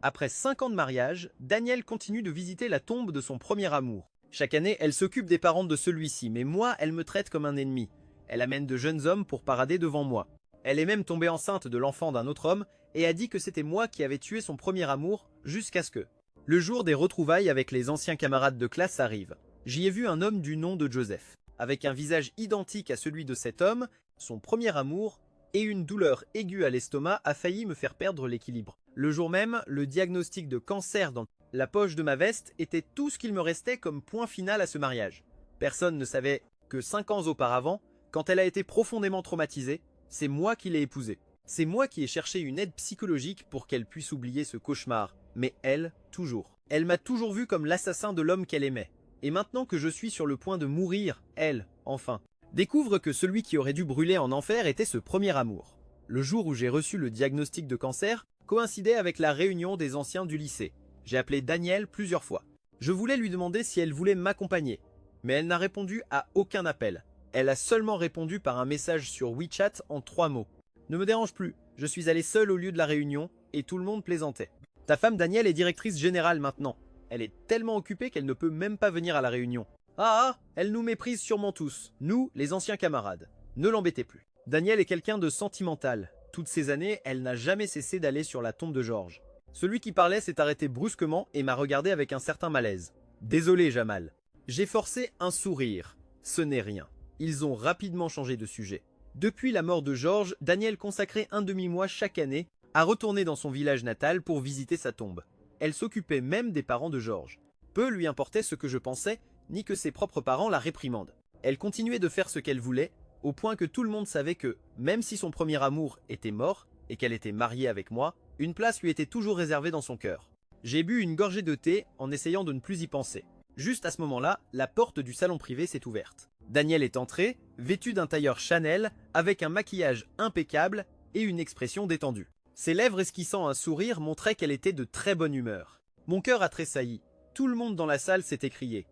Après 5 ans de mariage, Danielle continue de visiter la tombe de son premier amour. Chaque année, elle s'occupe des parents de celui-ci, mais moi, elle me traite comme un ennemi. Elle amène de jeunes hommes pour parader devant moi. Elle est même tombée enceinte de l'enfant d'un autre homme et a dit que c'était moi qui avais tué son premier amour, jusqu'à ce que... Le jour des retrouvailles avec les anciens camarades de classe arrive. J'y ai vu un homme du nom de Joseph, avec un visage identique à celui de cet homme, son premier amour, et une douleur aiguë à l'estomac a failli me faire perdre l'équilibre. Le jour même, le diagnostic de cancer dans la poche de ma veste était tout ce qu'il me restait comme point final à ce mariage. Personne ne savait que 5 ans auparavant, quand elle a été profondément traumatisée, c'est moi qui l'ai épousée. C'est moi qui ai cherché une aide psychologique pour qu'elle puisse oublier ce cauchemar. Mais elle, toujours. Elle m'a toujours vu comme l'assassin de l'homme qu'elle aimait. Et maintenant que je suis sur le point de mourir, elle, enfin, découvre que celui qui aurait dû brûler en enfer était ce premier amour. Le jour où j'ai reçu le diagnostic de cancer coïncidait avec la réunion des anciens du lycée. J'ai appelé Danielle plusieurs fois. Je voulais lui demander si elle voulait m'accompagner, mais elle n'a répondu à aucun appel. Elle a seulement répondu par un message sur WeChat en 3 mots. Ne me dérange plus, je suis allé seul au lieu de la réunion et tout le monde plaisantait. Ta femme Danielle est directrice générale maintenant. Elle est tellement occupée qu'elle ne peut même pas venir à la réunion. Ah, elle nous méprise sûrement tous, nous, les anciens camarades. Ne l'embêtez plus. Danielle est quelqu'un de sentimental. Toutes ces années, elle n'a jamais cessé d'aller sur la tombe de Georges. Celui qui parlait s'est arrêté brusquement et m'a regardé avec un certain malaise. Désolé, Jamal. J'ai forcé un sourire. Ce n'est rien. Ils ont rapidement changé de sujet. Depuis la mort de Georges, Danielle consacrait un demi-mois chaque année à retourner dans son village natal pour visiter sa tombe. Elle s'occupait même des parents de Georges. Peu lui importait ce que je pensais, ni que ses propres parents la réprimandent. Elle continuait de faire ce qu'elle voulait, au point que tout le monde savait que, même si son premier amour était mort, et qu'elle était mariée avec moi, une place lui était toujours réservée dans son cœur. J'ai bu une gorgée de thé en essayant de ne plus y penser. Juste à ce moment-là, la porte du salon privé s'est ouverte. Danielle est entrée, vêtue d'un tailleur Chanel, avec un maquillage impeccable et une expression détendue. Ses lèvres esquissant un sourire montraient qu'elle était de très bonne humeur. Mon cœur a tressailli. Tout le monde dans la salle s'est écrié.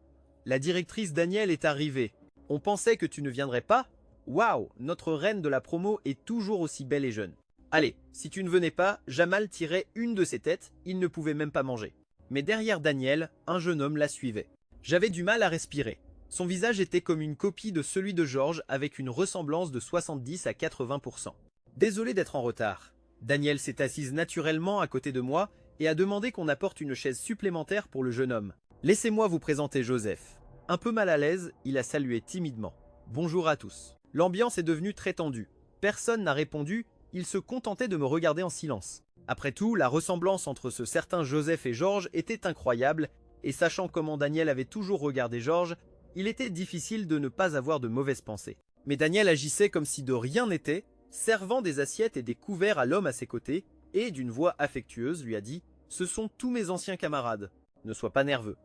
La directrice Danielle est arrivée. On pensait que tu ne viendrais pas? Waouh, notre reine de la promo est toujours aussi belle et jeune. Allez, si tu ne venais pas, Jamal tirait une de ses têtes, il ne pouvait même pas manger. Mais derrière Danielle, un jeune homme la suivait. J'avais du mal à respirer. Son visage était comme une copie de celui de Georges avec une ressemblance de 70 à 80%. Désolé d'être en retard. Danielle s'est assise naturellement à côté de moi et a demandé qu'on apporte une chaise supplémentaire pour le jeune homme. Laissez-moi vous présenter Joseph. Un peu mal à l'aise, il a salué timidement. Bonjour à tous. L'ambiance est devenue très tendue. Personne n'a répondu, il se contentait de me regarder en silence. Après tout, la ressemblance entre ce certain Joseph et Georges était incroyable, et sachant comment Danielle avait toujours regardé Georges, il était difficile de ne pas avoir de mauvaises pensées. Mais Danielle agissait comme si de rien n'était, servant des assiettes et des couverts à l'homme à ses côtés, et d'une voix affectueuse lui a dit « Ce sont tous mes anciens camarades. Ne sois pas nerveux. »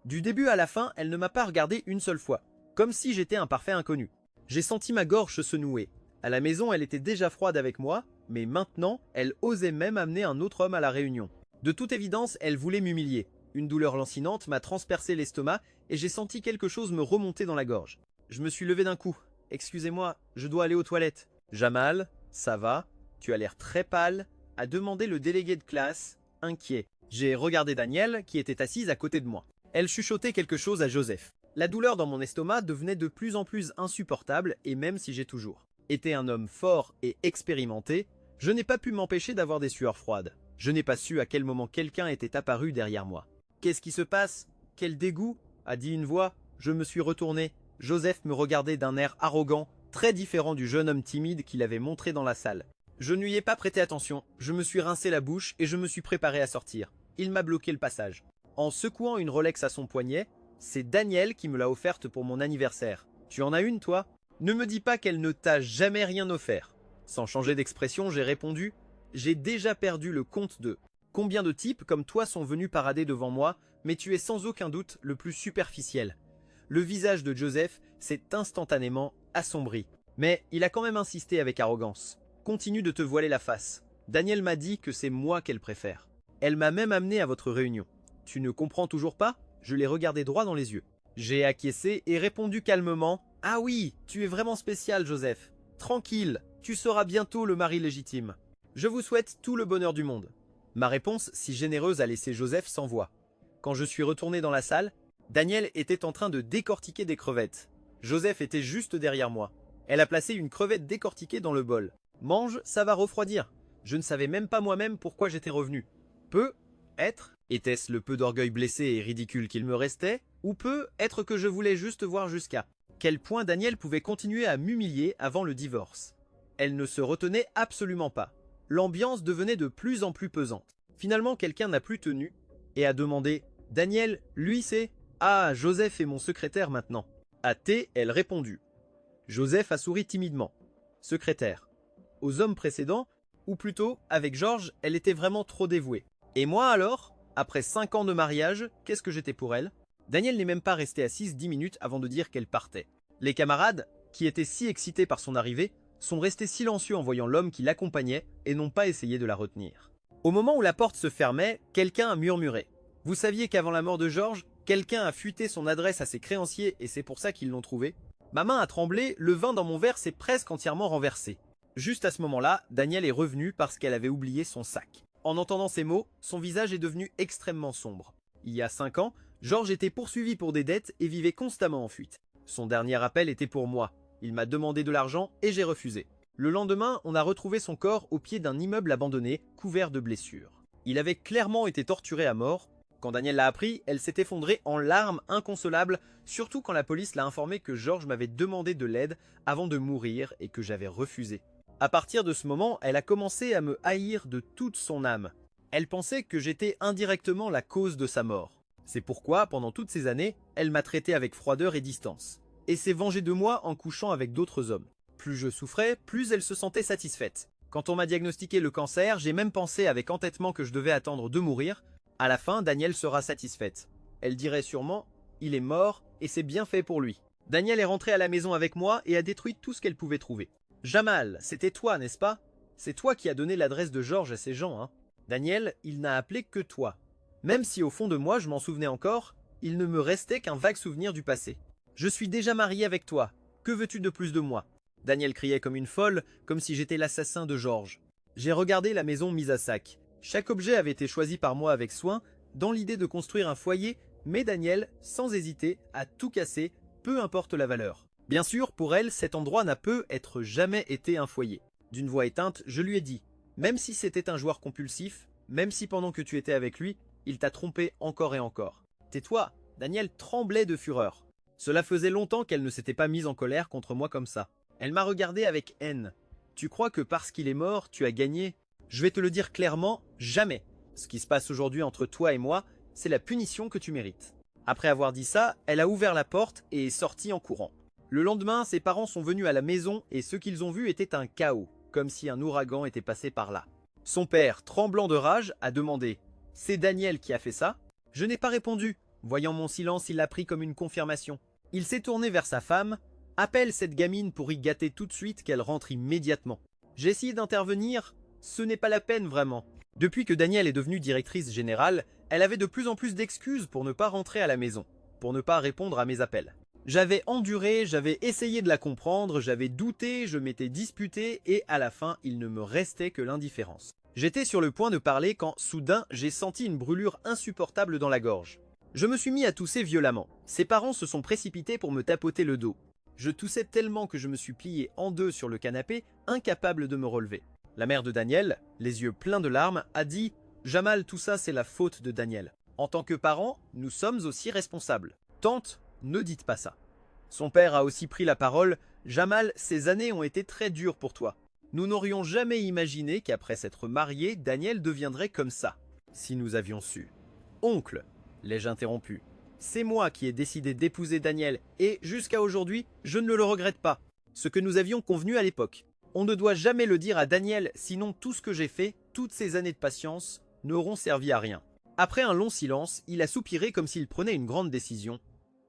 Du début à la fin, elle ne m'a pas regardé une seule fois, comme si j'étais un parfait inconnu. J'ai senti ma gorge se nouer. À la maison, elle était déjà froide avec moi, mais maintenant, elle osait même amener un autre homme à la réunion. De toute évidence, elle voulait m'humilier. Une douleur lancinante m'a transpercé l'estomac et j'ai senti quelque chose me remonter dans la gorge. Je me suis levé d'un coup. « Excusez-moi, je dois aller aux toilettes. »« Jamal, ça va? Tu as l'air très pâle » a demandé le délégué de classe, inquiet. J'ai regardé Danielle, qui était assise à côté de moi. Elle chuchotait quelque chose à Joseph. La douleur dans mon estomac devenait de plus en plus insupportable et même si j'ai toujours été un homme fort et expérimenté, je n'ai pas pu m'empêcher d'avoir des sueurs froides. Je n'ai pas su à quel moment quelqu'un était apparu derrière moi. « Qu'est-ce qui se passe? Quel dégoût » a dit une voix. Je me suis retourné. Joseph me regardait d'un air arrogant, très différent du jeune homme timide qu'il avait montré dans la salle. Je ne lui ai pas prêté attention. Je me suis rincé la bouche et je me suis préparé à sortir. Il m'a bloqué le passage. En secouant une Rolex à son poignet, c'est Danielle qui me l'a offerte pour mon anniversaire. « Tu en as une, toi ? Ne me dis pas qu'elle ne t'a jamais rien offert. » Sans changer d'expression, j'ai répondu « J'ai déjà perdu le compte de combien de types comme toi sont venus parader devant moi, mais tu es sans aucun doute le plus superficiel. » Le visage de Joseph s'est instantanément assombri. Mais il a quand même insisté avec arrogance. « Continue de te voiler la face. Danielle m'a dit que c'est moi qu'elle préfère. Elle m'a même amené à votre réunion. Tu ne comprends toujours pas ?» Je l'ai regardé droit dans les yeux. J'ai acquiescé et répondu calmement « Ah oui, tu es vraiment spécial, Joseph. Tranquille, tu seras bientôt le mari légitime. Je vous souhaite tout le bonheur du monde. » Ma réponse, si généreuse, a laissé Joseph sans voix. Quand je suis retourné dans la salle, Daniel était en train de décortiquer des crevettes. Joseph était juste derrière moi. Elle a placé une crevette décortiquée dans le bol. Mange, ça va refroidir. Je ne savais même pas moi-même pourquoi j'étais revenu. Peut-être, était-ce le peu d'orgueil blessé et ridicule qu'il me restait, ou peut-être que je voulais juste voir jusqu'à quel point Daniel pouvait continuer à m'humilier avant le divorce. Elle ne se retenait absolument pas. L'ambiance devenait de plus en plus pesante. Finalement, quelqu'un n'a plus tenu et a demandé « Daniel, lui c'est… Ah, Joseph est mon secrétaire maintenant. » À T, elle répondit. Joseph a souri timidement. Secrétaire. Aux hommes précédents, ou plutôt, avec Georges, elle était vraiment trop dévouée. Et moi alors, après 5 ans de mariage, qu'est-ce que j'étais pour elle? Daniel n'est même pas resté assise 10 minutes avant de dire qu'elle partait. Les camarades, qui étaient si excités par son arrivée, sont restés silencieux en voyant l'homme qui l'accompagnait et n'ont pas essayé de la retenir. Au moment où la porte se fermait, quelqu'un a murmuré. Vous saviez qu'avant la mort de Georges, quelqu'un a fuité son adresse à ses créanciers et c'est pour ça qu'ils l'ont trouvé? Ma main a tremblé, le vin dans mon verre s'est presque entièrement renversé. Juste à ce moment-là, Daniel est revenue parce qu'elle avait oublié son sac. En entendant ces mots, son visage est devenu extrêmement sombre. Il y a 5 ans, Georges était poursuivi pour des dettes et vivait constamment en fuite. Son dernier appel était pour moi. Il m'a demandé de l'argent et j'ai refusé. Le lendemain, on a retrouvé son corps au pied d'un immeuble abandonné, couvert de blessures. Il avait clairement été torturé à mort. Quand Daniel l'a appris, elle s'est effondrée en larmes inconsolables, surtout quand la police l'a informé que Georges m'avait demandé de l'aide avant de mourir et que j'avais refusé. À partir de ce moment, elle a commencé à me haïr de toute son âme. Elle pensait que j'étais indirectement la cause de sa mort. C'est pourquoi, pendant toutes ces années, elle m'a traité avec froideur et distance. Et s'est vengée de moi en couchant avec d'autres hommes. Plus je souffrais, plus elle se sentait satisfaite. Quand on m'a diagnostiqué le cancer, j'ai même pensé avec entêtement que je devais attendre de mourir. À la fin, Daniel sera satisfaite. Elle dirait sûrement « il est mort et c'est bien fait pour lui ». Daniel est rentrée à la maison avec moi et a détruit tout ce qu'elle pouvait trouver. Jamal, c'était toi, n'est-ce pas? C'est toi qui as donné l'adresse de Georges à ces gens, hein? Daniel, il n'a appelé que toi. Même si au fond de moi je m'en souvenais encore, il ne me restait qu'un vague souvenir du passé. Je suis déjà marié avec toi. Que veux-tu de plus de moi? Daniel criait comme une folle, comme si j'étais l'assassin de Georges. J'ai regardé la maison mise à sac. Chaque objet avait été choisi par moi avec soin, dans l'idée de construire un foyer, mais Daniel, sans hésiter, a tout cassé, peu importe la valeur. Bien sûr, pour elle, cet endroit n'a peut-être jamais été un foyer. D'une voix éteinte, je lui ai dit, même si c'était un joueur compulsif, même si pendant que tu étais avec lui, il t'a trompé encore et encore. Tais-toi, Daniel tremblait de fureur. Cela faisait longtemps qu'elle ne s'était pas mise en colère contre moi comme ça. Elle m'a regardé avec haine. Tu crois que parce qu'il est mort, tu as gagné? Je vais te le dire clairement, jamais. Ce qui se passe aujourd'hui entre toi et moi, c'est la punition que tu mérites. Après avoir dit ça, elle a ouvert la porte et est sortie en courant. Le lendemain, ses parents sont venus à la maison et ce qu'ils ont vu était un chaos, comme si un ouragan était passé par là. Son père, tremblant de rage, a demandé « C'est Daniel qui a fait ça ?» Je n'ai pas répondu. Voyant mon silence, il l'a pris comme une confirmation. Il s'est tourné vers sa femme. « Appelle cette gamine pour y gâter tout de suite qu'elle rentre immédiatement. » J'ai essayé d'intervenir. Ce n'est pas la peine vraiment. Depuis que Daniel est devenue directrice générale, elle avait de plus en plus d'excuses pour ne pas rentrer à la maison, pour ne pas répondre à mes appels. J'avais enduré, j'avais essayé de la comprendre, j'avais douté, je m'étais disputé et à la fin, il ne me restait que l'indifférence. J'étais sur le point de parler quand, soudain, j'ai senti une brûlure insupportable dans la gorge. Je me suis mis à tousser violemment. Ses parents se sont précipités pour me tapoter le dos. Je toussais tellement que je me suis plié en deux sur le canapé, incapable de me relever. La mère de Daniel, les yeux pleins de larmes, a dit « Jamal, tout ça c'est la faute de Daniel. En tant que parents, nous sommes aussi responsables. Tante, ne dites pas ça. » Son père a aussi pris la parole « Jamal, ces années ont été très dures pour toi. Nous n'aurions jamais imaginé qu'après s'être marié, Daniel deviendrait comme ça. Si nous avions su. » Oncle, l'ai-je interrompu. C'est moi qui ai décidé d'épouser Daniel et, jusqu'à aujourd'hui, je ne le regrette pas. Ce que nous avions convenu à l'époque. On ne doit jamais le dire à Daniel, sinon tout ce que j'ai fait, toutes ces années de patience, n'auront servi à rien. Après un long silence, il a soupiré comme s'il prenait une grande décision.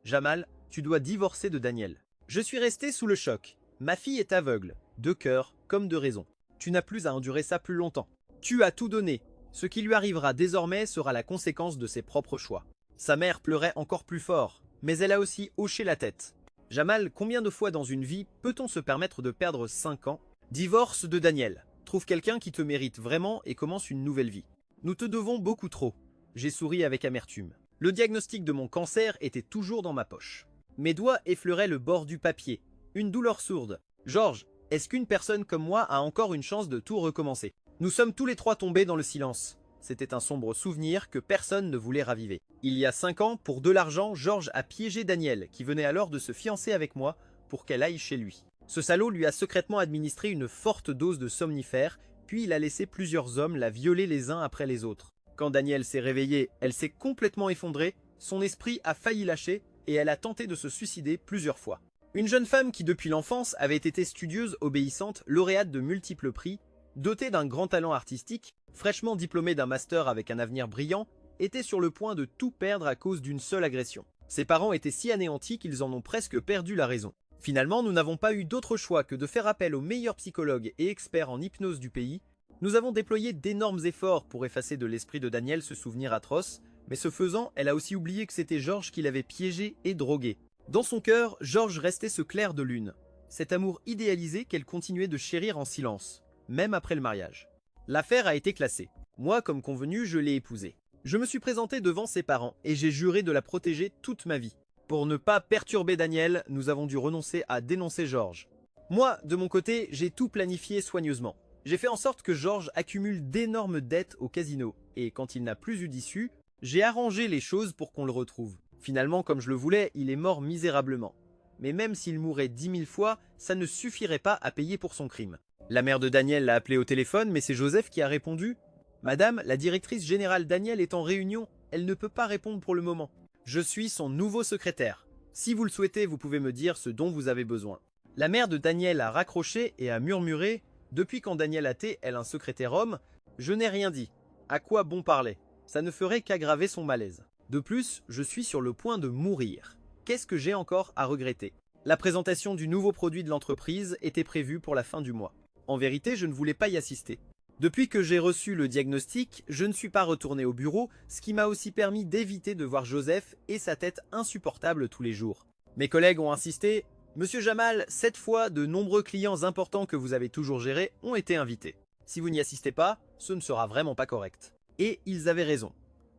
Jamal, tu dois divorcer de Daniel. Je suis resté sous le choc. Ma fille est aveugle, de cœur comme de raison. Tu n'as plus à endurer ça plus longtemps. Tu as tout donné. Ce qui lui arrivera désormais sera la conséquence de ses propres choix. Sa mère pleurait encore plus fort, mais elle a aussi hoché la tête. Jamal, combien de fois dans une vie peut-on se permettre de perdre 5 ans? Divorce de Daniel. Trouve quelqu'un qui te mérite vraiment et commence une nouvelle vie. Nous te devons beaucoup trop. J'ai souri avec amertume. Le diagnostic de mon cancer était toujours dans ma poche. Mes doigts effleuraient le bord du papier. Une douleur sourde. Georges, est-ce qu'une personne comme moi a encore une chance de tout recommencer? Nous sommes tous les trois tombés dans le silence. C'était un sombre souvenir que personne ne voulait raviver. Il y a 5 ans, pour de l'argent, Georges a piégé Daniel, qui venait alors de se fiancer avec moi, pour qu'elle aille chez lui. Ce salaud lui a secrètement administré une forte dose de somnifères, puis il a laissé plusieurs hommes la violer les uns après les autres. Quand Daniel s'est réveillée, elle s'est complètement effondrée, son esprit a failli lâcher, et elle a tenté de se suicider plusieurs fois. Une jeune femme qui depuis l'enfance avait été studieuse, obéissante, lauréate de multiples prix, dotée d'un grand talent artistique, fraîchement diplômée d'un master avec un avenir brillant, était sur le point de tout perdre à cause d'une seule agression. Ses parents étaient si anéantis qu'ils en ont presque perdu la raison. Finalement, nous n'avons pas eu d'autre choix que de faire appel aux meilleurs psychologues et experts en hypnose du pays. Nous avons déployé d'énormes efforts pour effacer de l'esprit de Daniel ce souvenir atroce, mais ce faisant, elle a aussi oublié que c'était Georges qui l'avait piégé et drogué. Dans son cœur, Georges restait ce clair de lune, cet amour idéalisé qu'elle continuait de chérir en silence, même après le mariage. L'affaire a été classée. Moi, comme convenu, je l'ai épousée. Je me suis présenté devant ses parents et j'ai juré de la protéger toute ma vie. Pour ne pas perturber Daniel, nous avons dû renoncer à dénoncer Georges. Moi, de mon côté, j'ai tout planifié soigneusement. J'ai fait en sorte que Georges accumule d'énormes dettes au casino, et quand il n'a plus eu d'issue, j'ai arrangé les choses pour qu'on le retrouve. Finalement, comme je le voulais, il est mort misérablement. Mais même s'il mourait 10 000 fois, ça ne suffirait pas à payer pour son crime. La mère de Daniel l'a appelé au téléphone, mais c'est Joseph qui a répondu « Madame, la directrice générale Daniel est en réunion, elle ne peut pas répondre pour le moment. Je suis son nouveau secrétaire. Si vous le souhaitez, vous pouvez me dire ce dont vous avez besoin. » La mère de Daniel a raccroché et a murmuré « Depuis quand Daniel a été, elle un secrétaire homme, je n'ai rien dit. À quoi bon parler? Ça ne ferait qu'aggraver son malaise. De plus, je suis sur le point de mourir. Qu'est-ce que j'ai encore à regretter? La présentation du nouveau produit de l'entreprise était prévue pour la fin du mois. En vérité, je ne voulais pas y assister. Depuis que j'ai reçu le diagnostic, je ne suis pas retourné au bureau, ce qui m'a aussi permis d'éviter de voir Joseph et sa tête insupportable tous les jours. Mes collègues ont insisté « Monsieur Jamal, cette fois, de nombreux clients importants que vous avez toujours gérés ont été invités. Si vous n'y assistez pas, ce ne sera vraiment pas correct. » Et ils avaient raison.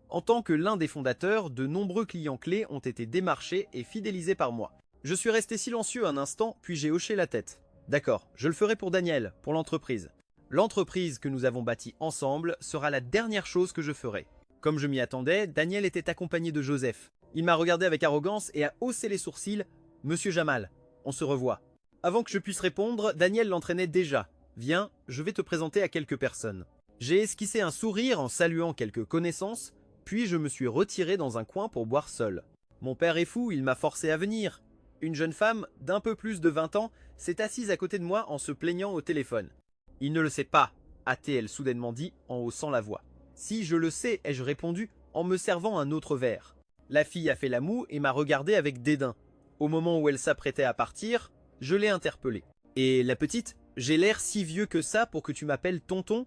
En tant que l'un des fondateurs, de nombreux clients clés ont été démarchés et fidélisés par moi. Je suis resté silencieux un instant, puis j'ai hoché la tête. D'accord, je le ferai pour Daniel, pour l'entreprise. L'entreprise que nous avons bâtie ensemble sera la dernière chose que je ferai. Comme je m'y attendais, Daniel était accompagné de Joseph. Il m'a regardé avec arrogance et a haussé les sourcils. « Monsieur Jamal, on se revoit. » Avant que je puisse répondre, Daniel l'entraînait déjà. « Viens, je vais te présenter à quelques personnes. » J'ai esquissé un sourire en saluant quelques connaissances, puis je me suis retiré dans un coin pour boire seul. Mon père est fou, il m'a forcé à venir. Une jeune femme d'un peu plus de 20 ans s'est assise à côté de moi en se plaignant au téléphone. « Il ne le sait pas », a-t-elle soudainement dit en haussant la voix. « Si, je le sais », ai-je répondu en me servant un autre verre. La fille a fait la moue et m'a regardé avec dédain. Au moment où elle s'apprêtait à partir, je l'ai interpellée. « Et la petite, j'ai l'air si vieux que ça pour que tu m'appelles tonton ?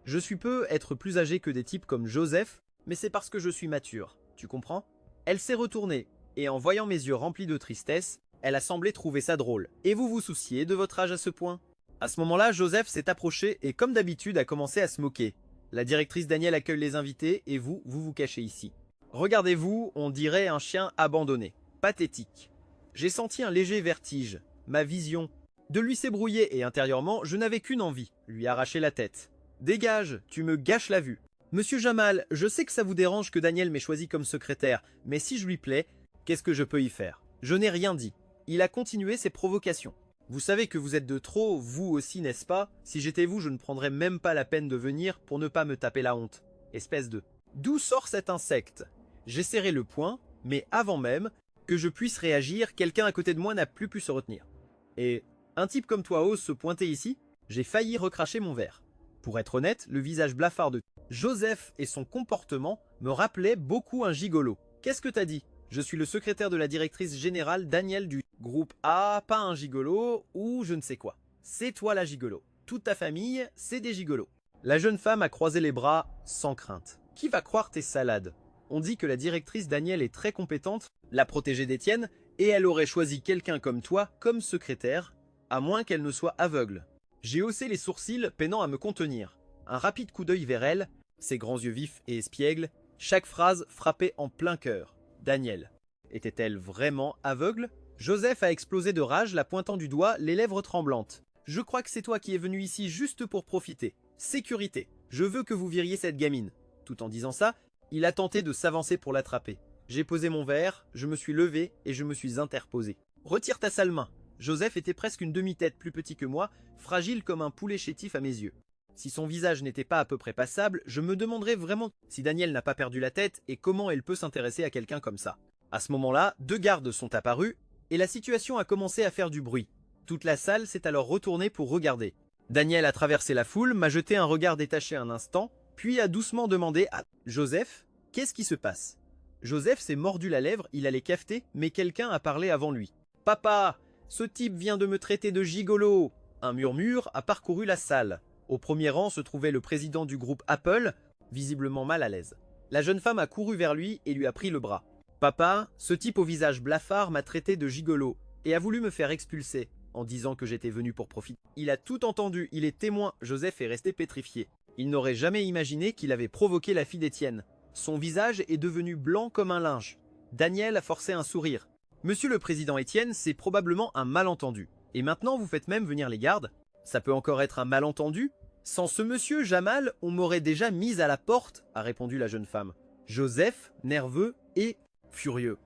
Je suis peu être plus âgé que des types comme Joseph, mais c'est parce que je suis mature, tu comprends ?» Elle s'est retournée, et en voyant mes yeux remplis de tristesse, elle a semblé trouver ça drôle. « Et vous vous souciez de votre âge à ce point ?» À ce moment-là, Joseph s'est approché et comme d'habitude a commencé à se moquer. « La directrice Daniel accueille les invités et vous vous cachez ici. Regardez-vous, on dirait un chien abandonné. Pathétique. » J'ai senti un léger vertige, ma vision. De lui s'est brouillé et intérieurement, je n'avais qu'une envie, lui arracher la tête. « Dégage, tu me gâches la vue. » Monsieur Jamal, je sais que ça vous dérange que Daniel m'ait choisi comme secrétaire, mais si je lui plais, qu'est-ce que je peux y faire? Je n'ai rien dit. Il a continué ses provocations. Vous savez que vous êtes de trop, vous aussi, n'est-ce pas? Si j'étais vous, je ne prendrais même pas la peine de venir pour ne pas me taper la honte. Espèce de... D'où sort cet insecte? J'ai serré le poing, mais avant même que je puisse réagir, quelqu'un à côté de moi n'a plus pu se retenir. Et un type comme toi ose se pointer ici? J'ai failli recracher mon verre. Pour être honnête, le visage blafard de Joseph et son comportement me rappelaient beaucoup un gigolo. Qu'est-ce que t'as dit? Je suis le secrétaire de la directrice générale Daniel du groupe A, pas un gigolo ou je ne sais quoi. C'est toi la gigolo. Toute ta famille, c'est des gigolos. La jeune femme a croisé les bras sans crainte. Qui va croire tes salades? On dit que la directrice Daniel est très compétente, la protégée d'Étienne, et elle aurait choisi quelqu'un comme toi comme secrétaire, à moins qu'elle ne soit aveugle. J'ai haussé les sourcils, peinant à me contenir. Un rapide coup d'œil vers elle. ses grands yeux vifs et espiègles, chaque phrase frappait en plein cœur. Daniel. Était-elle vraiment aveugle? Joseph a explosé de rage, la pointant du doigt, les lèvres tremblantes. Je crois que c'est toi qui es venu ici juste pour profiter. Sécurité. Je veux que vous viriez cette gamine. Tout en disant ça, il a tenté de s'avancer pour l'attraper. J'ai posé mon verre, je me suis levé et je me suis interposé. Retire ta sale main. Joseph était presque une demi-tête plus petit que moi, fragile comme un poulet chétif à mes yeux. Si son visage n'était pas à peu près passable, je me demanderais vraiment si Daniel n'a pas perdu la tête et comment elle peut s'intéresser à quelqu'un comme ça. À ce moment-là, 2 gardes sont apparus et la situation a commencé à faire du bruit. Toute la salle s'est alors retournée pour regarder. Daniel a traversé la foule, m'a jeté un regard détaché un instant, puis a doucement demandé à Joseph, qu'est-ce qui se passe? Joseph s'est mordu la lèvre, il allait cafeter, mais quelqu'un a parlé avant lui. Papa, ce type vient de me traiter de gigolo. Un murmure a parcouru la salle. Au premier rang se trouvait le président du groupe Apple, visiblement mal à l'aise. La jeune femme a couru vers lui et lui a pris le bras. Papa, ce type au visage blafard m'a traité de gigolo et a voulu me faire expulser en disant que j'étais venu pour profiter. Il a tout entendu, il est témoin. Joseph est resté pétrifié. Il n'aurait jamais imaginé qu'il avait provoqué la fille d'Étienne. Son visage est devenu blanc comme un linge. Daniel a forcé un sourire. Monsieur le président Étienne, c'est probablement un malentendu. Et maintenant vous faites même venir les gardes? Ça peut encore être un malentendu? Sans ce monsieur, Jamal, on m'aurait déjà mise à la porte, a répondu la jeune femme. Joseph, nerveux et furieux.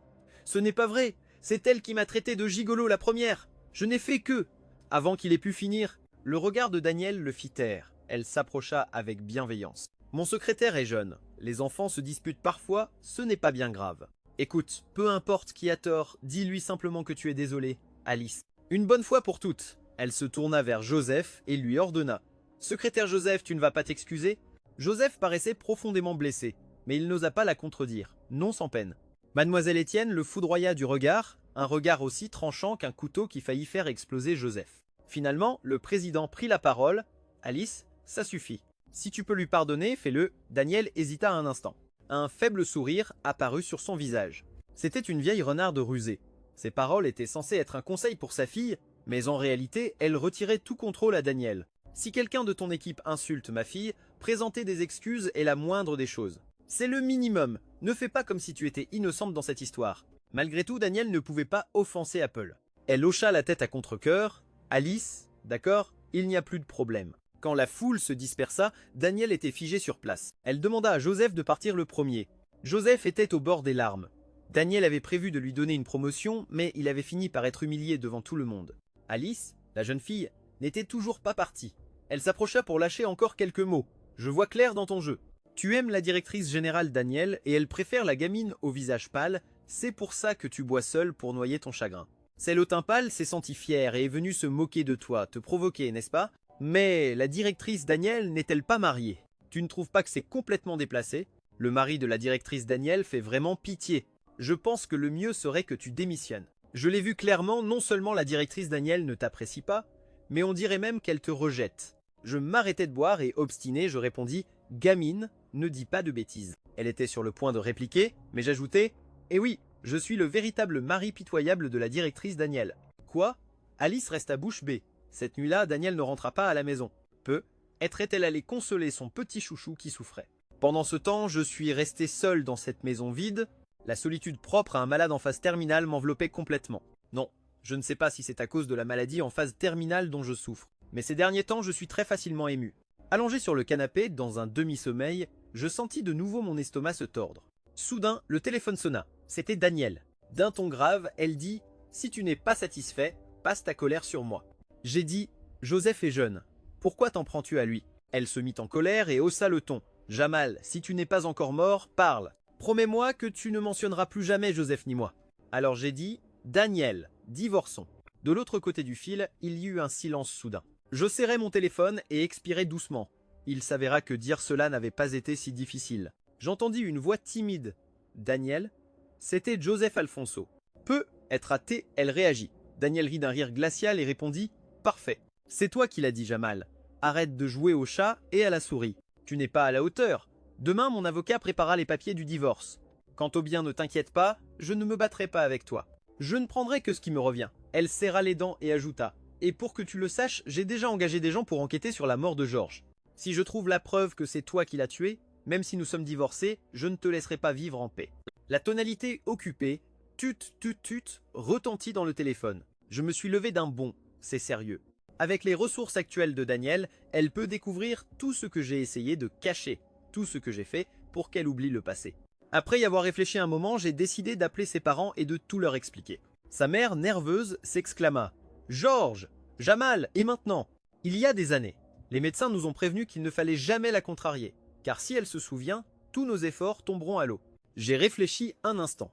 Ce n'est pas vrai, c'est elle qui m'a traité de gigolo la première. Je n'ai fait que... Avant qu'il ait pu finir, le regard de Daniel le fit taire. Elle s'approcha avec bienveillance. Mon secrétaire est jeune. Les enfants se disputent parfois, ce n'est pas bien grave. Écoute, peu importe qui a tort, dis-lui simplement que tu es désolé, Alice. Une bonne fois pour toutes. Elle se tourna vers Joseph et lui ordonna. Secrétaire Joseph, tu ne vas pas t'excuser? Joseph paraissait profondément blessé, mais il n'osa pas la contredire, non sans peine. Mademoiselle Étienne le foudroya du regard, un regard aussi tranchant qu'un couteau qui faillit faire exploser Joseph. Finalement, le président prit la parole. Alice, ça suffit. Si tu peux lui pardonner, fais-le. Daniel hésita un instant. Un faible sourire apparut sur son visage. C'était une vieille renarde rusée. Ses paroles étaient censées être un conseil pour sa fille, mais en réalité, elle retirait tout contrôle à Daniel. Si quelqu'un de ton équipe insulte ma fille, présenter des excuses est la moindre des choses. C'est le minimum. Ne fais pas comme si tu étais innocente dans cette histoire. Malgré tout, Daniel ne pouvait pas offenser Apple. Elle hocha la tête à contre-cœur. Alice, d'accord, il n'y a plus de problème. Quand la foule se dispersa, Daniel était figé sur place. Elle demanda à Joseph de partir le premier. Joseph était au bord des larmes. Daniel avait prévu de lui donner une promotion, mais il avait fini par être humilié devant tout le monde. Alice, la jeune fille, n'était toujours pas partie. Elle s'approcha pour lâcher encore quelques mots. Je vois clair dans ton jeu. Tu aimes la directrice générale Daniel et elle préfère la gamine au visage pâle, c'est pour ça que tu bois seul pour noyer ton chagrin. Celle au teint pâle s'est sentie fière et est venue se moquer de toi, te provoquer, n'est-ce pas? Mais la directrice Daniel n'est-elle pas mariée? Tu ne trouves pas que c'est complètement déplacé? Le mari de la directrice Daniel fait vraiment pitié. Je pense que le mieux serait que tu démissionnes. Je l'ai vu clairement, non seulement la directrice Daniel ne t'apprécie pas, mais on dirait même qu'elle te rejette. Je m'arrêtai de boire et obstiné, je répondis « Gamine, ne dis pas de bêtises ». Elle était sur le point de répliquer, mais j'ajoutai « Eh oui, je suis le véritable mari pitoyable de la directrice Daniel ». Quoi? Alice resta bouche bée. Cette nuit-là, Daniel ne rentra pas à la maison. Peu, être-elle allée consoler son petit chouchou qui souffrait. Pendant ce temps, je suis resté seul dans cette maison vide. La solitude propre à un malade en phase terminale m'enveloppait complètement. Non, je ne sais pas si c'est à cause de la maladie en phase terminale dont je souffre. Mais ces derniers temps, je suis très facilement ému. Allongé sur le canapé, dans un demi-sommeil, je sentis de nouveau mon estomac se tordre. Soudain, le téléphone sonna. C'était Daniel. D'un ton grave, elle dit « Si tu n'es pas satisfait, passe ta colère sur moi ». J'ai dit « Joseph est jeune. Pourquoi t'en prends-tu à lui ?» Elle se mit en colère et haussa le ton. « Jamal, si tu n'es pas encore mort, parle. Promets-moi que tu ne mentionneras plus jamais Joseph ni moi. » Alors j'ai dit « Daniel, divorçons. » De l'autre côté du fil, il y eut un silence soudain. Je serrai mon téléphone et expirai doucement. Il s'avéra que dire cela n'avait pas été si difficile. J'entendis une voix timide. « Daniel ?» C'était Joseph Alfonso. Peu être athée, elle réagit. Daniel rit d'un rire glacial et répondit « Parfait. C'est toi qui l'as dit, Jamal. Arrête de jouer au chat et à la souris. Tu n'es pas à la hauteur. Demain, mon avocat préparera les papiers du divorce. Quant au bien, ne t'inquiète pas, je ne me battrai pas avec toi. Je ne prendrai que ce qui me revient. » Elle serra les dents et ajouta « Et pour que tu le saches, j'ai déjà engagé des gens pour enquêter sur la mort de Georges. Si je trouve la preuve que c'est toi qui l'as tué, Même si nous sommes divorcés, je ne te laisserai pas vivre en paix. La tonalité occupée, tut, tut, tut, retentit dans le téléphone. Je me suis levé d'un bond, c'est sérieux. Avec les ressources actuelles de Danielle, elle peut découvrir tout ce que j'ai essayé de cacher, tout ce que j'ai fait pour qu'elle oublie le passé. Après y avoir réfléchi un moment, j'ai décidé d'appeler ses parents et de tout leur expliquer. Sa mère, nerveuse, s'exclama « Georges, Jamal, et maintenant ?» Il y a des années, les médecins nous ont prévenus qu'il ne fallait jamais la contrarier, car si elle se souvient, tous nos efforts tomberont à l'eau. J'ai réfléchi un instant.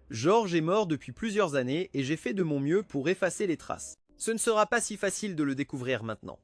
Georges est mort depuis plusieurs années et j'ai fait de mon mieux pour effacer les traces. Ce ne sera pas si facile de le découvrir maintenant.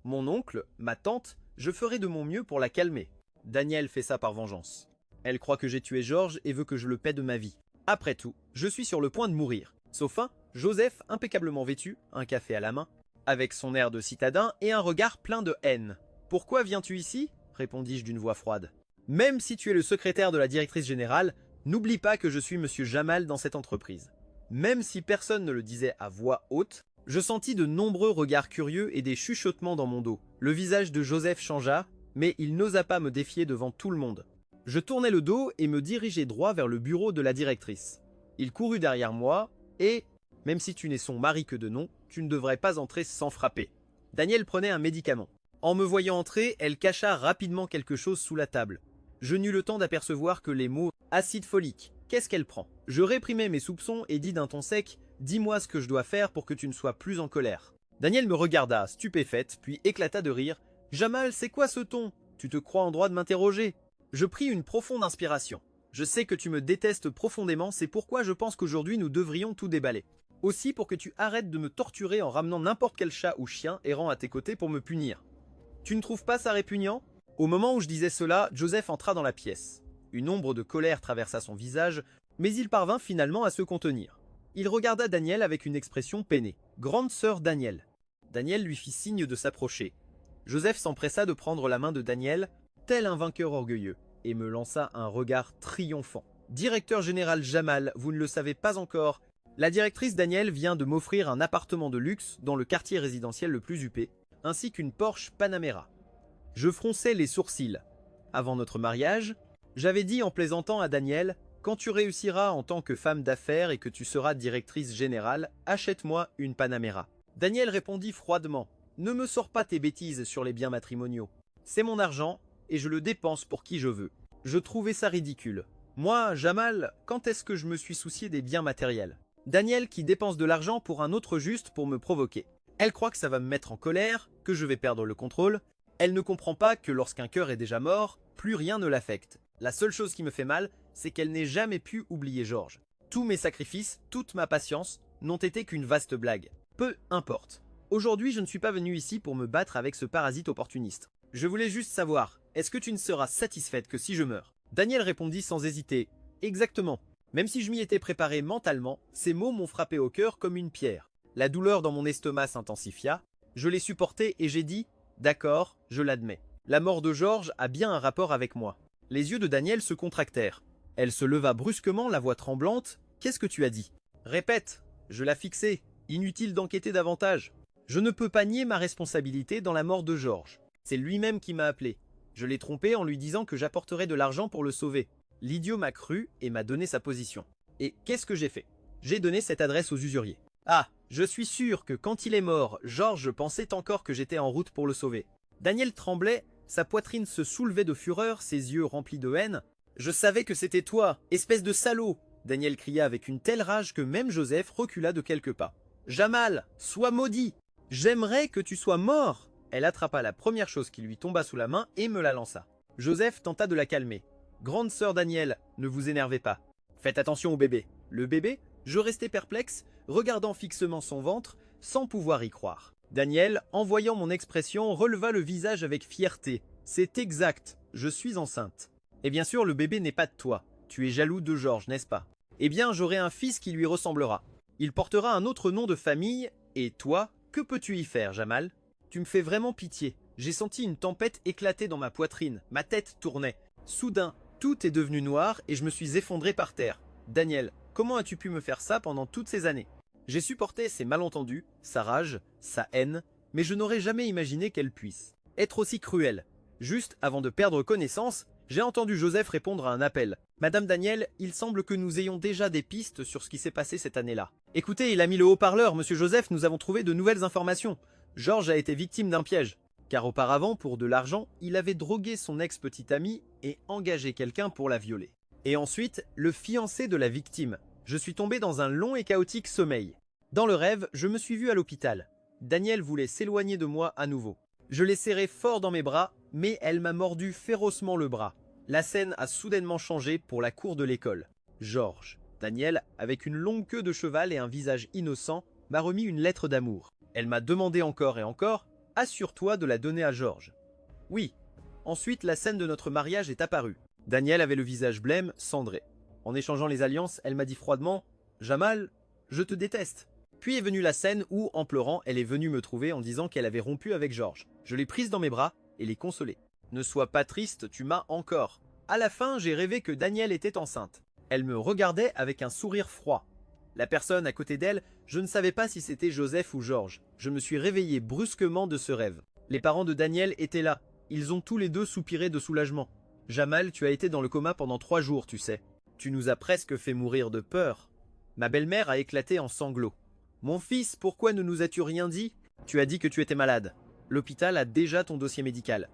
Mon oncle, ma tante, je ferai de mon mieux pour la calmer. Danielle fait ça par vengeance. Elle croit que j'ai tué Georges et veut que je le paie de ma vie. Après tout, je suis sur le point de mourir. Sauf un, Joseph, impeccablement vêtu, un café à la main, avec son air de citadin et un regard plein de haine. « Pourquoi viens-tu ici ?» répondis-je d'une voix froide. « Même si tu es le secrétaire de la directrice générale, n'oublie pas que je suis monsieur Jamal dans cette entreprise. » Même si personne ne le disait à voix haute, je sentis de nombreux regards curieux et des chuchotements dans mon dos. Le visage de Joseph changea, mais il n'osa pas me défier devant tout le monde. Je tournai le dos et me dirigeai droit vers le bureau de la directrice. Il courut derrière moi et, même si tu n'es son mari que de nom, tu ne devrais pas entrer sans frapper. Danielle prenait un médicament. En me voyant entrer, elle cacha rapidement quelque chose sous la table. Je n'eus le temps d'apercevoir que les mots « acide folique ». Qu'est-ce qu'elle prend? Je réprimai mes soupçons et dis d'un ton sec « Dis-moi ce que je dois faire pour que tu ne sois plus en colère. » Danielle me regarda, stupéfaite, puis éclata de rire. « Jamal, c'est quoi ce ton? Tu te crois en droit de m'interroger ?» Je pris une profonde inspiration. Je sais que tu me détestes profondément, c'est pourquoi je pense qu'aujourd'hui nous devrions tout déballer. Aussi pour que tu arrêtes de me torturer en ramenant n'importe quel chat ou chien errant à tes côtés pour me punir. Tu ne trouves pas ça répugnant? Au moment où je disais cela, Joseph entra dans la pièce. Une ombre de colère traversa son visage, mais il parvint finalement à se contenir. Il regarda Danielle avec une expression peinée. « Grande sœur Danielle. » Danielle lui fit signe de s'approcher. Joseph s'empressa de prendre la main de Danielle, tel un vainqueur orgueilleux, et me lança un regard triomphant. « Directeur général Jamal, vous ne le savez pas encore. La directrice Danielle vient de m'offrir un appartement de luxe dans le quartier résidentiel le plus huppé, ainsi qu'une Porsche Panamera. » Je fronçai les sourcils. Avant notre mariage, j'avais dit en plaisantant à Danielle « Quand tu réussiras en tant que femme d'affaires et que tu seras directrice générale, achète-moi une Panamera. » Danielle répondit froidement « Ne me sors pas tes bêtises sur les biens matrimoniaux. C'est mon argent et je le dépense pour qui je veux. » Je trouvais ça ridicule. Moi, Jamal, quand est-ce que je me suis soucié des biens matériels? Danielle qui dépense de l'argent pour un autre juste pour me provoquer. Elle croit que ça va me mettre en colère, que je vais perdre le contrôle. Elle ne comprend pas que lorsqu'un cœur est déjà mort, plus rien ne l'affecte. La seule chose qui me fait mal, c'est qu'elle n'ait jamais pu oublier Georges. Tous mes sacrifices, toute ma patience, n'ont été qu'une vaste blague. Peu importe. Aujourd'hui, je ne suis pas venu ici pour me battre avec ce parasite opportuniste. Je voulais juste savoir, est-ce que tu ne seras satisfaite que si je meurs? Danielle répondit sans hésiter. Exactement. Même si je m'y étais préparé mentalement, ces mots m'ont frappé au cœur comme une pierre. La douleur dans mon estomac s'intensifia. Je l'ai supporté et j'ai dit « D'accord, je l'admets. La mort de Georges a bien un rapport avec moi. » Les yeux de Danielle se contractèrent. Elle se leva brusquement, la voix tremblante. « Qu'est-ce que tu as dit ?»« Répète, je l'ai fixé. Inutile d'enquêter davantage. Je ne peux pas nier ma responsabilité dans la mort de Georges. C'est lui-même qui m'a appelé. Je l'ai trompé en lui disant que j'apporterais de l'argent pour le sauver. L'idiot m'a cru et m'a donné sa position. Et qu'est-ce que j'ai fait? J'ai donné cette adresse aux usuriers. Ah, je suis sûr que quand il est mort, Georges pensait encore que j'étais en route pour le sauver. » Danielle tremblait, sa poitrine se soulevait de fureur, ses yeux remplis de haine. « Je savais que c'était toi, espèce de salaud !» Danielle cria avec une telle rage que même Joseph recula de quelques pas. « Jamal, sois maudit! J'aimerais que tu sois mort !» Elle attrapa la première chose qui lui tomba sous la main et me la lança. Joseph tenta de la calmer. « Grande sœur Danielle, ne vous énervez pas. Faites attention au bébé. » Le bébé? Je restais perplexe, regardant fixement son ventre, sans pouvoir y croire. Danielle, en voyant mon expression, releva le visage avec fierté. « C'est exact, je suis enceinte. Et bien sûr, le bébé n'est pas de toi. Tu es jaloux de Georges, n'est-ce pas? Eh bien, j'aurai un fils qui lui ressemblera. Il portera un autre nom de famille, et toi, que peux-tu y faire, Jamal? Tu me fais vraiment pitié. J'ai senti une tempête éclater dans ma poitrine, ma tête tournait. Soudain, tout est devenu noir et je me suis effondré par terre. Daniel, comment as-tu pu me faire ça pendant toutes ces années? J'ai supporté ces malentendus, sa rage, sa haine, mais je n'aurais jamais imaginé qu'elle puisse être aussi cruelle. Juste avant de perdre connaissance, J'ai entendu Joseph répondre à un appel. Madame Daniel, il semble que nous ayons déjà des pistes sur ce qui s'est passé cette année-là. Écoutez, il a mis le haut-parleur, monsieur Joseph, nous avons trouvé de nouvelles informations. Georges a été victime d'un piège. Car auparavant, pour de l'argent, il avait drogué son ex-petite amie et engagé quelqu'un pour la violer. Et ensuite, le fiancé de la victime. Je suis tombé dans un long et chaotique sommeil. Dans le rêve, je me suis vu à l'hôpital. Daniel voulait s'éloigner de moi à nouveau. Je l'ai serrée fort dans mes bras, mais elle m'a mordu férocement le bras. La scène a soudainement changé pour la cour de l'école. Georges, Daniel, avec une longue queue de cheval et un visage innocent, m'a remis une lettre d'amour. Elle m'a demandé encore et encore « Assure-toi de la donner à Georges ». Oui. Ensuite, la scène de notre mariage est apparue. Daniel avait le visage blême, cendré. En échangeant les alliances, elle m'a dit froidement « Jamal, je te déteste ». Puis est venue la scène où, en pleurant, elle est venue me trouver en disant qu'elle avait rompu avec Georges. Je l'ai prise dans mes bras et l'ai consolée. Ne sois pas triste, tu m'as encore. À la fin, j'ai rêvé que Daniel était enceinte. Elle me regardait avec un sourire froid. La personne à côté d'elle, je ne savais pas si c'était Joseph ou Georges. Je me suis réveillé brusquement de ce rêve. Les parents de Daniel étaient là. Ils ont tous les deux soupiré de soulagement. Jamal, tu as été dans le coma pendant 3 jours, tu sais. Tu nous as presque fait mourir de peur. Ma belle-mère a éclaté en sanglots. Mon fils, pourquoi ne nous as-tu rien dit? Tu as dit que tu étais malade. L'hôpital a déjà ton dossier médical.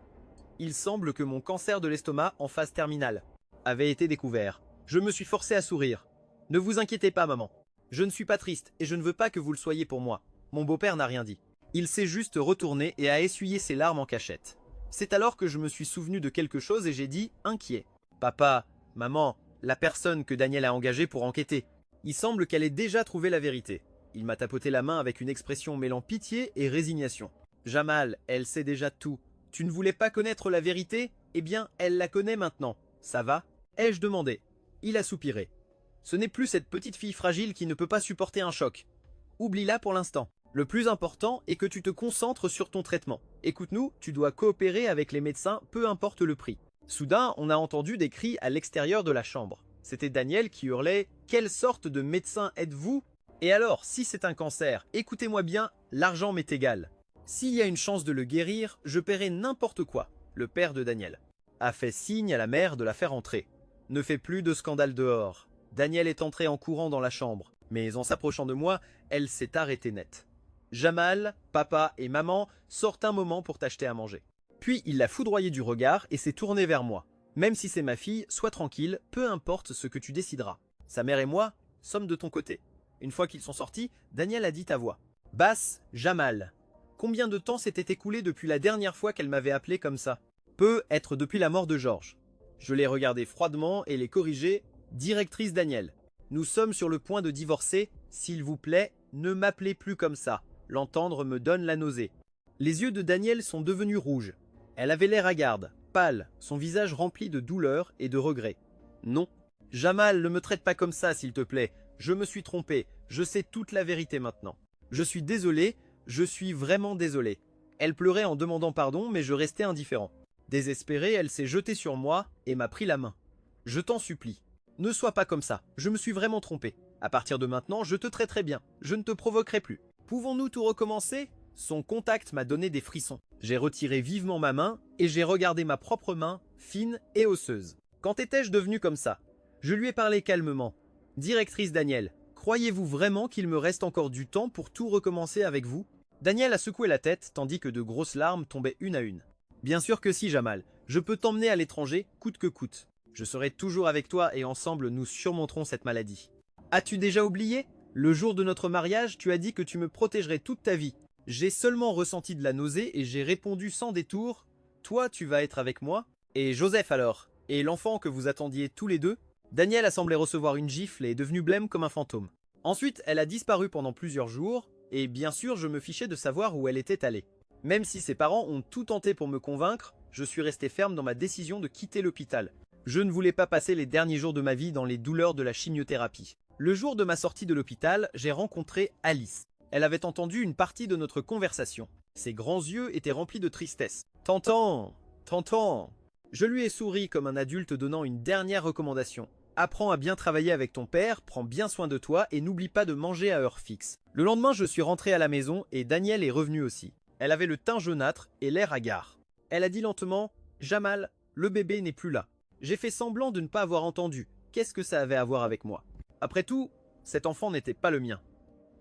Il semble que mon cancer de l'estomac en phase terminale avait été découvert. Je me suis forcé à sourire. Ne vous inquiétez pas, maman. Je ne suis pas triste et je ne veux pas que vous le soyez pour moi. Mon beau-père n'a rien dit. Il s'est juste retourné et a essuyé ses larmes en cachette. C'est alors que je me suis souvenu de quelque chose et j'ai dit, inquiet. Papa, maman, la personne que Daniel a engagée pour enquêter. Il semble qu'elle ait déjà trouvé la vérité. Il m'a tapoté la main avec une expression mêlant pitié et résignation. Jamal, elle sait déjà tout. Tu ne voulais pas connaître la vérité? Eh bien, elle la connaît maintenant. Ça va? Ai-je demandé. Il a soupiré. Ce n'est plus cette petite fille fragile qui ne peut pas supporter un choc. Oublie-la pour l'instant. Le plus important est que tu te concentres sur ton traitement. Écoute-nous, tu dois coopérer avec les médecins, peu importe le prix. Soudain, on a entendu des cris à l'extérieur de la chambre. C'était Daniel qui hurlait « Quelle sorte de médecin êtes-vous » Et alors, si c'est un cancer, écoutez-moi bien, l'argent m'est égal. S'il y a une chance de le guérir, je paierai n'importe quoi. Le père de Daniel a fait signe à la mère de la faire entrer. Ne fais plus de scandale dehors. Daniel est entré en courant dans la chambre, mais en s'approchant de moi, elle s'est arrêtée net. Jamal, papa et maman sortent un moment pour t'acheter à manger. Puis il l'a foudroyé du regard et s'est tourné vers moi. Même si c'est ma fille, sois tranquille, peu importe ce que tu décideras. Sa mère et moi sommes de ton côté. Une fois qu'ils sont sortis, Daniel a dit à voix « Basse, Jamal. Combien de temps s'était écoulé depuis la dernière fois qu'elle m'avait appelé comme ça? Peut être depuis la mort de Georges. » Je l'ai regardé froidement et l'ai corrigé « Directrice Daniel. Nous sommes sur le point de divorcer. S'il vous plaît, ne m'appelez plus comme ça. L'entendre me donne la nausée. » Les yeux de Daniel sont devenus rouges. Elle avait l'air hagarde, pâle, son visage rempli de douleur et de regret. « Non. Jamal, ne me traite pas comme ça, s'il te plaît. Je me suis trompé, je sais toute la vérité maintenant. Je suis désolé, je suis vraiment désolé. » Elle pleurait en demandant pardon, mais je restais indifférent. Désespérée, elle s'est jetée sur moi et m'a pris la main. « Je t'en supplie, ne sois pas comme ça, je me suis vraiment trompé. À partir de maintenant, je te traiterai bien, je ne te provoquerai plus. Pouvons-nous tout recommencer ?» Son contact m'a donné des frissons. J'ai retiré vivement ma main et j'ai regardé ma propre main, fine et osseuse. Quand étais-je devenu comme ça? Je lui ai parlé calmement. « Directrice Daniel, croyez-vous vraiment qu'il me reste encore du temps pour tout recommencer avec vous ?» Daniel a secoué la tête tandis que de grosses larmes tombaient une à une. « Bien sûr que si, Jamal. Je peux t'emmener à l'étranger, coûte que coûte. Je serai toujours avec toi et ensemble nous surmonterons cette maladie. As-tu déjà oublié? Le jour de notre mariage, tu as dit que tu me protégerais toute ta vie. J'ai seulement ressenti de la nausée et j'ai répondu sans détour « Toi, tu vas être avec moi ?» Et Joseph alors? Et l'enfant que vous attendiez tous les deux? Daniel a semblé recevoir une gifle et est devenu blême comme un fantôme. Ensuite, elle a disparu pendant plusieurs jours, et bien sûr, je me fichais de savoir où elle était allée. Même si ses parents ont tout tenté pour me convaincre, je suis resté ferme dans ma décision de quitter l'hôpital. Je ne voulais pas passer les derniers jours de ma vie dans les douleurs de la chimiothérapie. Le jour de ma sortie de l'hôpital, j'ai rencontré Alice. Elle avait entendu une partie de notre conversation. Ses grands yeux étaient remplis de tristesse. « T'entends, t'entends !» Je lui ai souri comme un adulte donnant une dernière recommandation. Apprends à bien travailler avec ton père, prends bien soin de toi et n'oublie pas de manger à heure fixe. Le lendemain, je suis rentré à la maison et Daniel est revenu aussi. Elle avait le teint jaunâtre et l'air hagard. Elle a dit lentement « Jamal, le bébé n'est plus là. J'ai fait semblant de ne pas avoir entendu. Qu'est-ce que ça avait à voir avec moi? Après tout, cet enfant n'était pas le mien.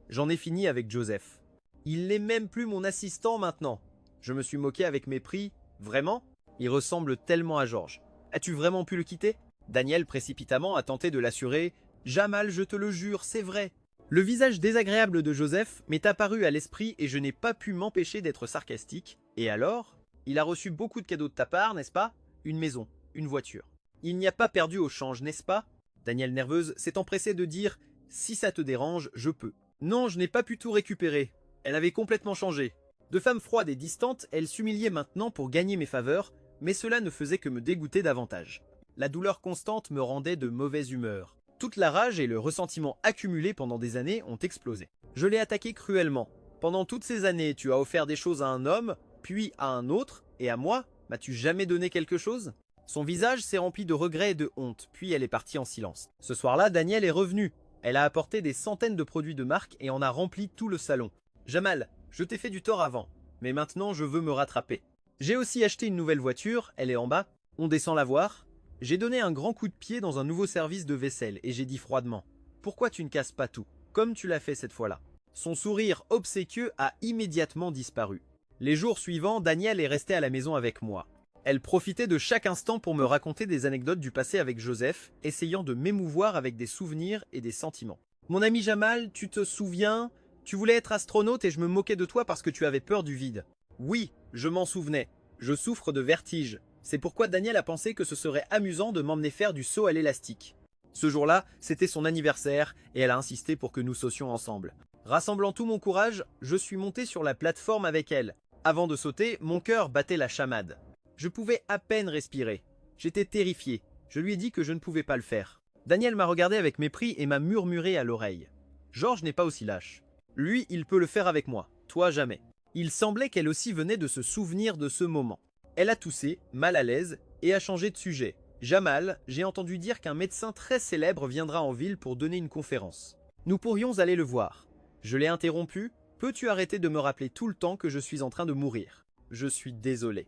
J'en ai fini avec Joseph. Il n'est même plus mon assistant maintenant. Je me suis moqué avec mépris. Vraiment? Il ressemble tellement à George. As-tu vraiment pu le quitter? Daniel précipitamment a tenté de l'assurer. Jamal, je te le jure, c'est vrai. Le visage désagréable de Joseph m'est apparu à l'esprit et je n'ai pas pu m'empêcher d'être sarcastique. Et alors? Il a reçu beaucoup de cadeaux de ta part, n'est-ce pas? Une maison, une voiture. Il n'y a pas perdu au change, n'est-ce pas? Daniel, nerveuse, s'est empressée de dire « Si ça te dérange, je peux ». Non, je n'ai pas pu tout récupérer. Elle avait complètement changé. De femme froide et distante, elle s'humiliait maintenant pour gagner mes faveurs, mais cela ne faisait que me dégoûter davantage. La douleur constante me rendait de mauvaise humeur. Toute la rage et le ressentiment accumulés pendant des années ont explosé. Je l'ai attaqué cruellement. Pendant toutes ces années, tu as offert des choses à un homme, puis à un autre, et à moi, m'as-tu jamais donné quelque chose? Son visage s'est rempli de regrets et de honte, puis elle est partie en silence. Ce soir-là, Daniel est revenue. Elle a apporté des centaines de produits de marque et en a rempli tout le salon. Jamal, je t'ai fait du tort avant, mais maintenant je veux me rattraper. J'ai aussi acheté une nouvelle voiture, elle est en bas. On descend la voir. J'ai donné un grand coup de pied dans un nouveau service de vaisselle et j'ai dit froidement « Pourquoi tu ne casses pas tout, comme tu l'as fait cette fois-là ?» Son sourire obséquieux a immédiatement disparu. Les jours suivants, Daniel est restée à la maison avec moi. Elle profitait de chaque instant pour me raconter des anecdotes du passé avec Joseph, essayant de m'émouvoir avec des souvenirs et des sentiments. « Mon ami Jamal, tu te souviens? Tu voulais être astronaute et je me moquais de toi parce que tu avais peur du vide. » Oui, je m'en souvenais. Je souffre de vertige. C'est pourquoi Daniel a pensé que ce serait amusant de m'emmener faire du saut à l'élastique. Ce jour-là, c'était son anniversaire et elle a insisté pour que nous sautions ensemble. Rassemblant tout mon courage, je suis monté sur la plateforme avec elle. Avant de sauter, mon cœur battait la chamade. Je pouvais à peine respirer. J'étais terrifié. Je lui ai dit que je ne pouvais pas le faire. Daniel m'a regardé avec mépris et m'a murmuré à l'oreille. George n'est pas aussi lâche. Lui, il peut le faire avec moi. Toi, jamais. Il semblait qu'elle aussi venait de se souvenir de ce moment. Elle a toussé, mal à l'aise, et a changé de sujet. Jamal, j'ai entendu dire qu'un médecin très célèbre viendra en ville pour donner une conférence. Nous pourrions aller le voir. Je l'ai interrompu. Peux-tu arrêter de me rappeler tout le temps que je suis en train de mourir? Je suis désolé.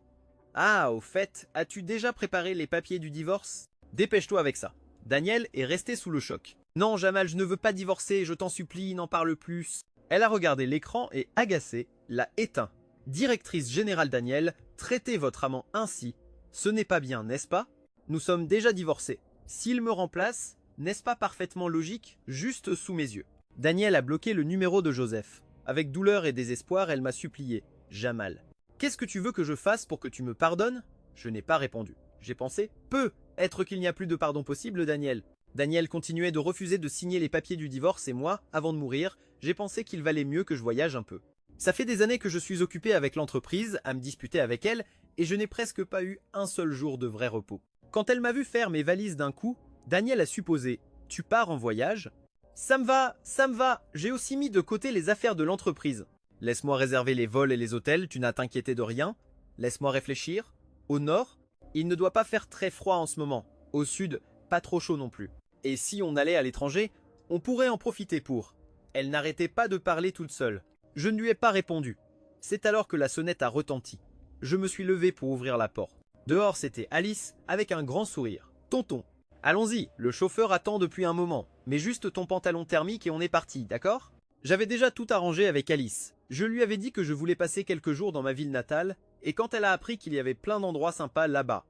Ah, au fait, as-tu déjà préparé les papiers du divorce? Dépêche-toi avec ça. Daniel est resté sous le choc. Non, Jamal, je ne veux pas divorcer, je t'en supplie, n'en parle plus. Elle a regardé l'écran et, agacée, l'a éteint. Directrice générale Daniel, traitez votre amant ainsi. Ce n'est pas bien, n'est-ce pas? Nous sommes déjà divorcés. S'il me remplace, n'est-ce pas parfaitement logique, juste sous mes yeux? Daniel a bloqué le numéro de Joseph. Avec douleur et désespoir, elle m'a supplié. Jamal, qu'est-ce que tu veux que je fasse pour que tu me pardonnes? Je n'ai pas répondu. J'ai pensé, peut être qu'il n'y a plus de pardon possible, Daniel. Daniel continuait de refuser de signer les papiers du divorce et moi, avant de mourir, j'ai pensé qu'il valait mieux que je voyage un peu. Ça fait des années que je suis occupé avec l'entreprise, à me disputer avec elle, et je n'ai presque pas eu un seul jour de vrai repos. Quand elle m'a vu faire mes valises d'un coup, Daniel a supposé « Tu pars en voyage ?» Ça me va, j'ai aussi mis de côté les affaires de l'entreprise. Laisse-moi réserver les vols et les hôtels, tu n'as t'inquiété de rien. Laisse-moi réfléchir. Au nord, il ne doit pas faire très froid en ce moment. Au sud, pas trop chaud non plus. Et si on allait à l'étranger, on pourrait en profiter pour. Elle n'arrêtait pas de parler toute seule. Je ne lui ai pas répondu. C'est alors que la sonnette a retenti. Je me suis levé pour ouvrir la porte. Dehors, c'était Alice avec un grand sourire. Tonton, allons-y, le chauffeur attend depuis un moment. Mets juste ton pantalon thermique et on est parti, d'accord? J'avais déjà tout arrangé avec Alice. Je lui avais dit que je voulais passer quelques jours dans ma ville natale, et quand elle a appris qu'il y avait plein d'endroits sympas là-bas,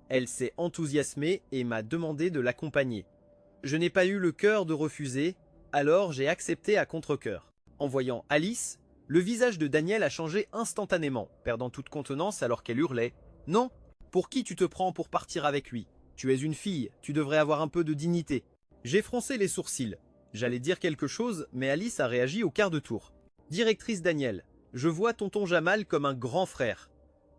elle s'est enthousiasmée et m'a demandé de l'accompagner. Je n'ai pas eu le cœur de refuser, alors j'ai accepté à contre-cœur. En voyant Alice, le visage de Daniel a changé instantanément, perdant toute contenance alors qu'elle hurlait « Non, pour qui tu te prends pour partir avec lui? Tu es une fille, tu devrais avoir un peu de dignité. » J'ai froncé les sourcils. J'allais dire quelque chose, mais Alice a réagi au quart de tour. « Directrice Daniel, je vois tonton Jamal comme un grand frère.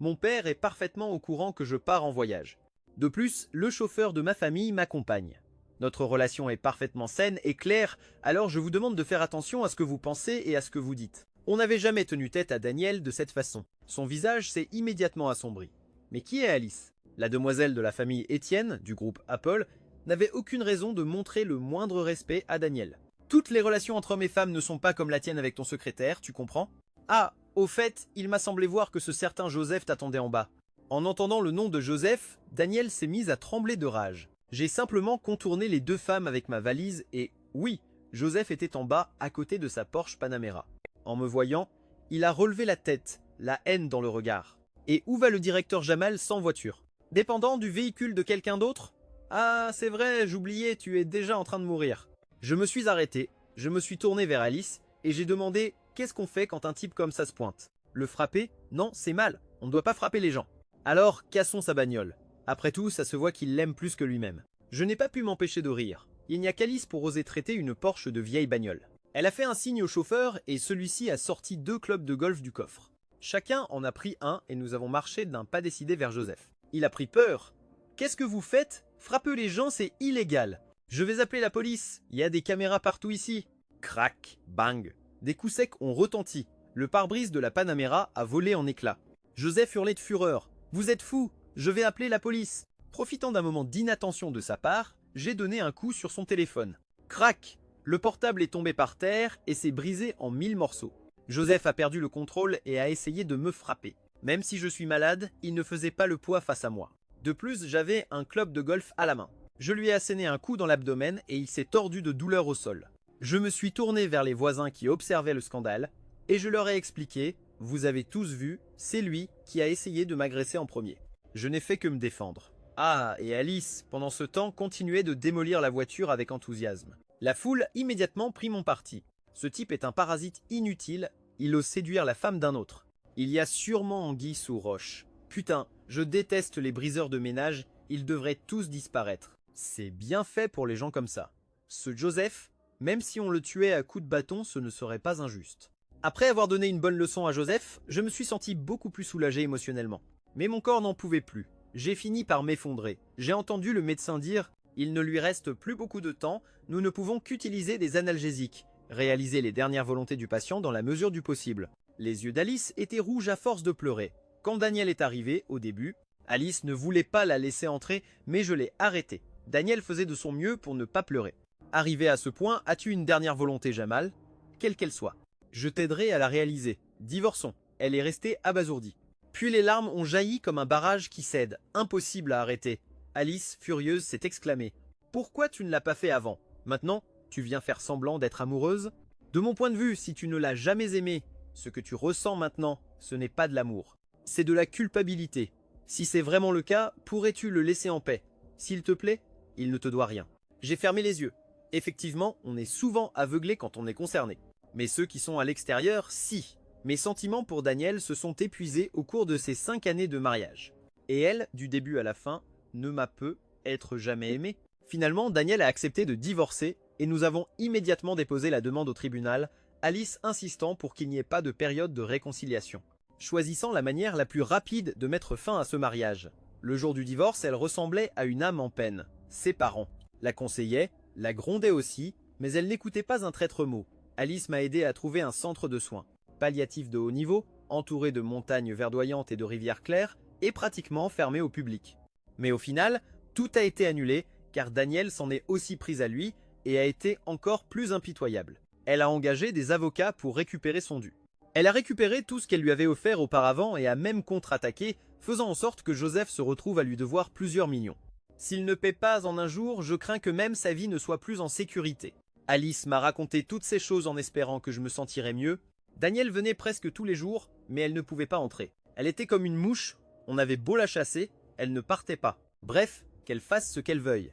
Mon père est parfaitement au courant que je pars en voyage. De plus, le chauffeur de ma famille m'accompagne. Notre relation est parfaitement saine et claire, alors je vous demande de faire attention à ce que vous pensez et à ce que vous dites. » On n'avait jamais tenu tête à Daniel de cette façon. Son visage s'est immédiatement assombri. Mais qui est Alice? La demoiselle de la famille Étienne, du groupe Apple, n'avait aucune raison de montrer le moindre respect à Daniel. Toutes les relations entre hommes et femmes ne sont pas comme la tienne avec ton secrétaire, tu comprends? Ah, au fait, il m'a semblé voir que ce certain Joseph t'attendait en bas. En entendant le nom de Joseph, Daniel s'est mise à trembler de rage. J'ai simplement contourné les deux femmes avec ma valise et, oui, Joseph était en bas à côté de sa Porsche Panamera. En me voyant, il a relevé la tête, la haine dans le regard. Et où va le directeur Jamal sans voiture? Dépendant du véhicule de quelqu'un d'autre? Ah, c'est vrai, j'oubliais, tu es déjà en train de mourir. Je me suis arrêté, je me suis tourné vers Alice et j'ai demandé qu'est-ce qu'on fait quand un type comme ça se pointe? Le frapper? Non, c'est mal, on ne doit pas frapper les gens. Alors, cassons sa bagnole. Après tout, ça se voit qu'il l'aime plus que lui-même. Je n'ai pas pu m'empêcher de rire. Il n'y a qu'Alice pour oser traiter une Porsche de vieille bagnole. Elle a fait un signe au chauffeur et celui-ci a sorti 2 clubs de golf du coffre. Chacun en a pris un et nous avons marché d'un pas décidé vers Joseph. Il a pris peur. Qu'est-ce que vous faites? Frapper les gens, c'est illégal. Je vais appeler la police. Il y a des caméras partout ici. Crac, bang. Des coups secs ont retenti. Le pare-brise de la Panamera a volé en éclats. Joseph hurlait de fureur. Vous êtes fou, je vais appeler la police. Profitant d'un moment d'inattention de sa part, j'ai donné un coup sur son téléphone. Crac! Le portable est tombé par terre et s'est brisé en 1000 morceaux. Joseph a perdu le contrôle et a essayé de me frapper. Même si je suis malade, il ne faisait pas le poids face à moi. De plus, j'avais un club de golf à la main. Je lui ai asséné un coup dans l'abdomen et il s'est tordu de douleur au sol. Je me suis tourné vers les voisins qui observaient le scandale et je leur ai expliqué « Vous avez tous vu, c'est lui qui a essayé de m'agresser en premier. » Je n'ai fait que me défendre. Ah, et Alice, pendant ce temps, continuait de démolir la voiture avec enthousiasme. La foule immédiatement prit mon parti. Ce type est un parasite inutile, il ose séduire la femme d'un autre. Il y a sûrement anguille sous roche. Putain, je déteste les briseurs de ménage, ils devraient tous disparaître. C'est bien fait pour les gens comme ça. Ce Joseph, même si on le tuait à coups de bâton, ce ne serait pas injuste. Après avoir donné une bonne leçon à Joseph, je me suis senti beaucoup plus soulagé émotionnellement. Mais mon corps n'en pouvait plus. J'ai fini par m'effondrer. J'ai entendu le médecin dire « Il ne lui reste plus beaucoup de temps, nous ne pouvons qu'utiliser des analgésiques. Réaliser les dernières volontés du patient dans la mesure du possible. » Les yeux d'Alice étaient rouges à force de pleurer. Quand Daniel est arrivé, au début, Alice ne voulait pas la laisser entrer, mais je l'ai arrêtée. Daniel faisait de son mieux pour ne pas pleurer. Arrivé à ce point, as-tu une dernière volonté, Jamal? Quelle qu'elle soit. Je t'aiderai à la réaliser. Divorçons. Elle est restée abasourdie. Puis les larmes ont jailli comme un barrage qui cède. Impossible à arrêter. Alice, furieuse, s'est exclamée. Pourquoi tu ne l'as pas fait avant? Maintenant, tu viens faire semblant d'être amoureuse? De mon point de vue, si tu ne l'as jamais aimé, ce que tu ressens maintenant, ce n'est pas de l'amour. C'est de la culpabilité. Si c'est vraiment le cas, pourrais-tu le laisser en paix? S'il te plaît, il ne te doit rien. J'ai fermé les yeux. Effectivement, on est souvent aveuglé quand on est concerné. Mais ceux qui sont à l'extérieur, si. Mes sentiments pour Daniel se sont épuisés au cours de ces 5 années de mariage. Et elle, du début à la fin, ne m'a peut être jamais aimé. Finalement, Daniel a accepté de divorcer et nous avons immédiatement déposé la demande au tribunal, Alice insistant pour qu'il n'y ait pas de période de réconciliation, choisissant la manière la plus rapide de mettre fin à ce mariage. Le jour du divorce, elle ressemblait à une âme en peine. Ses parents la conseillaient, la grondaient aussi, mais elle n'écoutait pas un traître mot. Alice m'a aidé à trouver un centre de soins, palliatif de haut niveau, entouré de montagnes verdoyantes et de rivières claires, et pratiquement fermé au public. Mais au final, tout a été annulé, car Daniel s'en est aussi pris à lui et a été encore plus impitoyable. Elle a engagé des avocats pour récupérer son dû. Elle a récupéré tout ce qu'elle lui avait offert auparavant et a même contre-attaqué, faisant en sorte que Joseph se retrouve à lui devoir plusieurs millions. S'il ne paie pas en un jour, je crains que même sa vie ne soit plus en sécurité. Alice m'a raconté toutes ces choses en espérant que je me sentirais mieux. Daniel venait presque tous les jours, mais elle ne pouvait pas entrer. Elle était comme une mouche, on avait beau la chasser, elle ne partait pas. Bref, qu'elle fasse ce qu'elle veuille.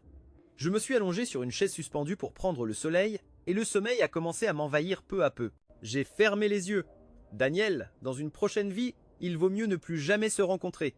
Je me suis allongé sur une chaise suspendue pour prendre le soleil, et le sommeil a commencé à m'envahir peu à peu. J'ai fermé les yeux. Daniel, dans une prochaine vie, il vaut mieux ne plus jamais se rencontrer.